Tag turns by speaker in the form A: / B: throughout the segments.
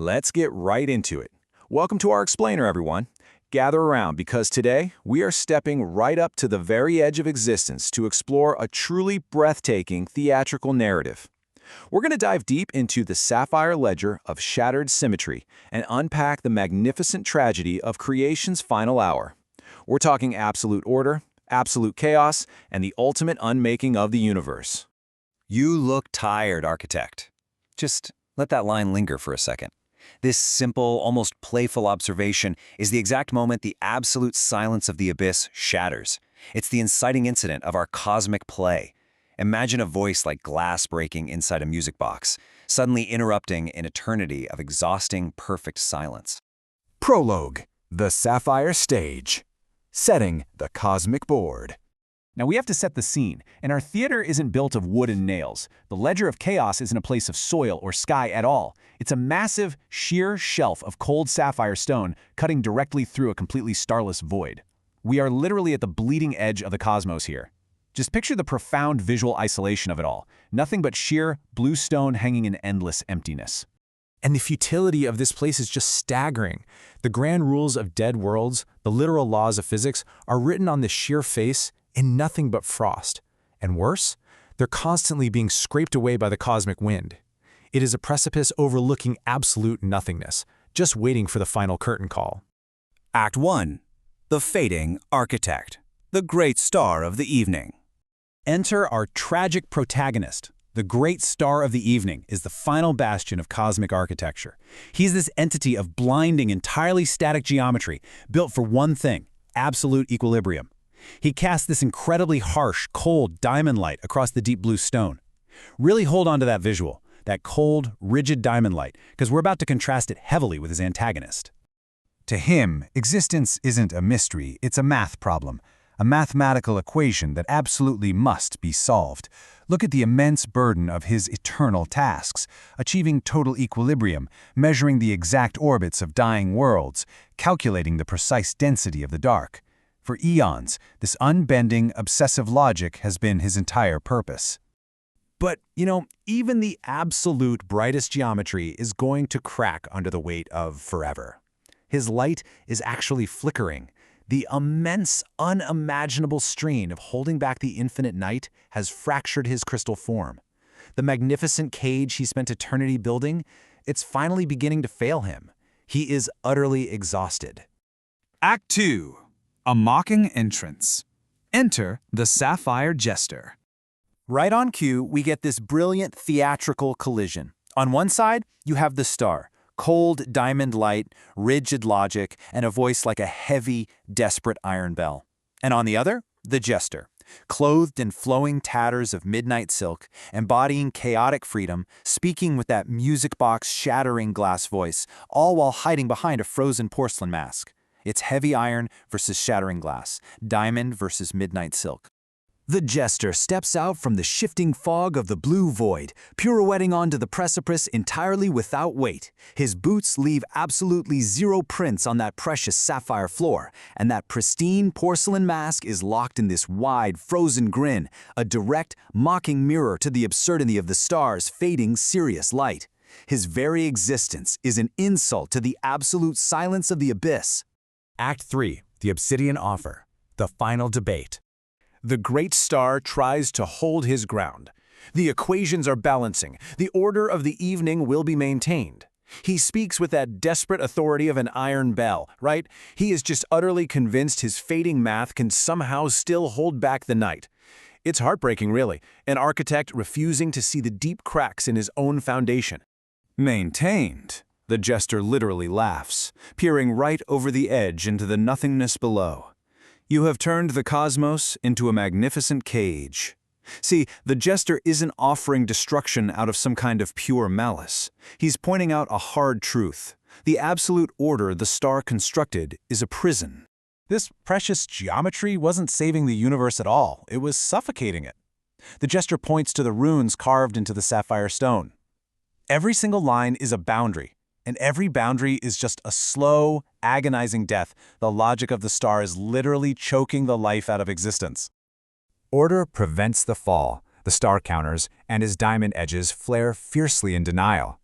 A: Let's get right into it. Welcome to our explainer, everyone. Gather around because today we are stepping right up to the very edge of existence to explore a truly breathtaking theatrical narrative. We're going to dive deep into the Sapphire Ledger of shattered symmetry and unpack the magnificent tragedy of creation's final hour. We're talking absolute order, absolute chaos, and the ultimate unmaking of the universe.
B: You look tired, architect. Just let that line linger for a second. This simple, almost playful observation is the exact moment the absolute silence of the abyss shatters. It's the inciting incident of our cosmic play. Imagine a voice like glass breaking inside a music box, suddenly interrupting an eternity of exhausting, perfect silence.
C: Prologue, the Sapphire Stage. Setting, the cosmic board.
A: Now we have to set the scene, and our theater isn't built of wood and nails. The Ledger of Chaos isn't a place of soil or sky at all. It's a massive, sheer shelf of cold sapphire stone cutting directly through a completely starless void. We are literally at the bleeding edge of the cosmos here. Just picture the profound visual isolation of it all. Nothing but sheer, blue stone hanging in endless emptiness.
C: And the futility of this place is just staggering. The grand rules of dead worlds, the literal laws of physics, are written on this sheer face in nothing but frost. And worse, they're constantly being scraped away by the cosmic wind. It is a precipice overlooking absolute nothingness, just waiting for the final curtain call.
B: Act 1. The Fading Architect, the great star of the evening.
A: Enter our tragic protagonist. The great star of the evening is the final bastion of cosmic architecture. He's this entity of blinding, entirely static geometry, built for one thing: absolute equilibrium. He casts this incredibly harsh, cold diamond light across the deep blue stone. Really hold on to that visual, that cold, rigid diamond light, because we're about to contrast it heavily with his antagonist.
D: To him, existence isn't a mystery, it's a math problem, a mathematical equation that absolutely must be solved. Look at the immense burden of his eternal tasks, achieving total equilibrium, measuring the exact orbits of dying worlds, calculating the precise density of the dark. For eons, this unbending, obsessive logic has been his entire purpose.
A: But, even the absolute brightest geometry is going to crack under the weight of forever. His light is actually flickering. The immense, unimaginable strain of holding back the infinite night has fractured his crystal form. The magnificent cage he spent eternity building, it's finally beginning to fail him. He is utterly exhausted.
E: Act 2. A mocking entrance. Enter the Sapphire Jester.
A: Right on cue, we get this brilliant theatrical collision. On one side, you have the star, cold diamond light, rigid logic, and a voice like a heavy, desperate iron bell. And on the other, the jester, clothed in flowing tatters of midnight silk, embodying chaotic freedom, speaking with that music box-shattering glass voice, all while hiding behind a frozen porcelain mask. It's heavy iron versus shattering glass, diamond versus midnight silk. The jester steps out from the shifting fog of the blue void, pirouetting onto the precipice entirely without weight. His boots leave absolutely zero prints on that precious sapphire floor, and that pristine porcelain mask is locked in this wide, frozen grin, a direct, mocking mirror to the absurdity of the star's fading, serious light. His very existence is an insult to the absolute silence of the abyss.
C: Act 3, the Obsidian Offer, the final debate.
A: The great star tries to hold his ground. The equations are balancing. The order of the evening will be maintained. He speaks with that desperate authority of an iron bell, right? He is just utterly convinced his fading math can somehow still hold back the night. It's heartbreaking, really, an architect refusing to see the deep cracks in his own foundation. Maintained. The jester literally laughs, peering right over the edge into the nothingness below. You have turned the cosmos into a magnificent cage. See, the jester isn't offering destruction out of some kind of pure malice. He's pointing out a hard truth. The absolute order the star constructed is a prison. This precious geometry wasn't saving the universe at all. It was suffocating it. The jester points to the runes carved into the sapphire stone. Every single line is a boundary. And every boundary is just a slow, agonizing death. The logic of the star is literally choking the life out of existence.
C: Order prevents the fall, the star counters and his diamond edges flare fiercely in denial.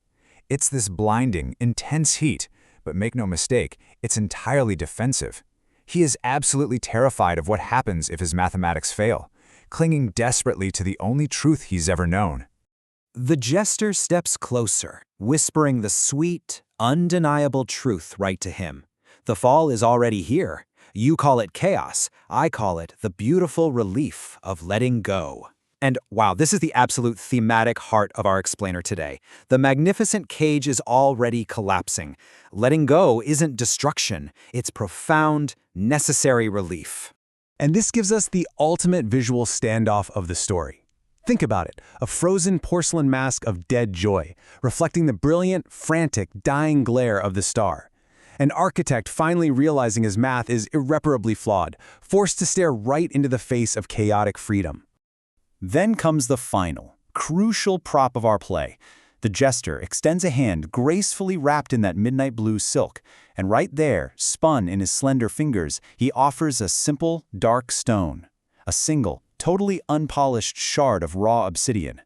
D: It's this blinding, intense heat, but make no mistake, it's entirely defensive. He is absolutely terrified of what happens if his mathematics fail, clinging desperately to the only truth he's ever known.
B: The jester steps closer, whispering the sweet, undeniable truth right to him. The fall is already here. You call it chaos. I call it the beautiful relief of letting go. And wow, this is the absolute thematic heart of our explainer today. The magnificent cage is already collapsing. Letting go isn't destruction. It's profound, necessary relief.
D: And this gives us the ultimate visual standoff of the story. Think about it, a frozen porcelain mask of dead joy, reflecting the brilliant, frantic, dying glare of the star. An architect finally realizing his math is irreparably flawed, forced to stare right into the face of chaotic freedom.
B: Then comes the final, crucial prop of our play. The jester extends a hand gracefully wrapped in that midnight blue silk, and right there, spun in his slender fingers, he offers a simple, dark stone. A single, totally unpolished shard of raw obsidian.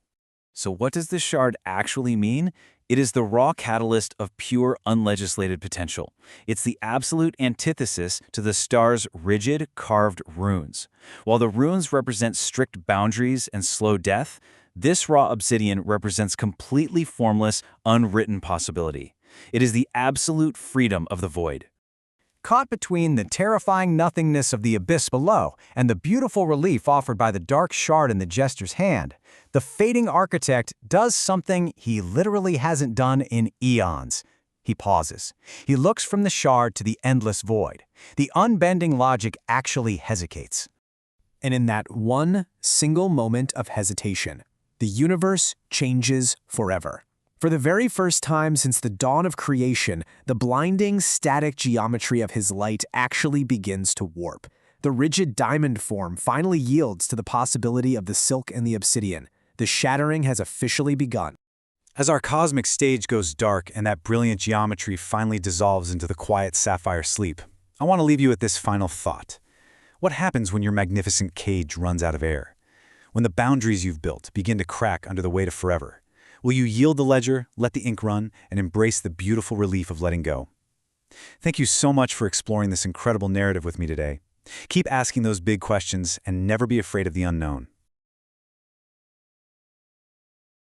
B: So what does this shard actually mean? It is the raw catalyst of pure unlegislated potential. It's the absolute antithesis to the star's rigid, carved runes. While the runes represent strict boundaries and slow death, this raw obsidian represents completely formless, unwritten possibility. It is the absolute freedom of the void.
A: Caught between the terrifying nothingness of the abyss below and the beautiful relief offered by the dark shard in the jester's hand, the fading architect does something he literally hasn't done in eons. He pauses. He looks from the shard to the endless void. The unbending logic actually hesitates. And in that one single moment of hesitation, the universe changes forever. For the very first time since the dawn of creation, the blinding, static geometry of his light actually begins to warp. The rigid diamond form finally yields to the possibility of the silk and the obsidian. The shattering has officially begun.
D: As our cosmic stage goes dark and that brilliant geometry finally dissolves into the quiet sapphire sleep, I want to leave you with this final thought. What happens when your magnificent cage runs out of air? When the boundaries you've built begin to crack under the weight of forever? Will you yield the ledger, let the ink run, and embrace the beautiful relief of letting go? Thank you so much for exploring this incredible narrative with me today. Keep asking those big questions and never be afraid of the unknown.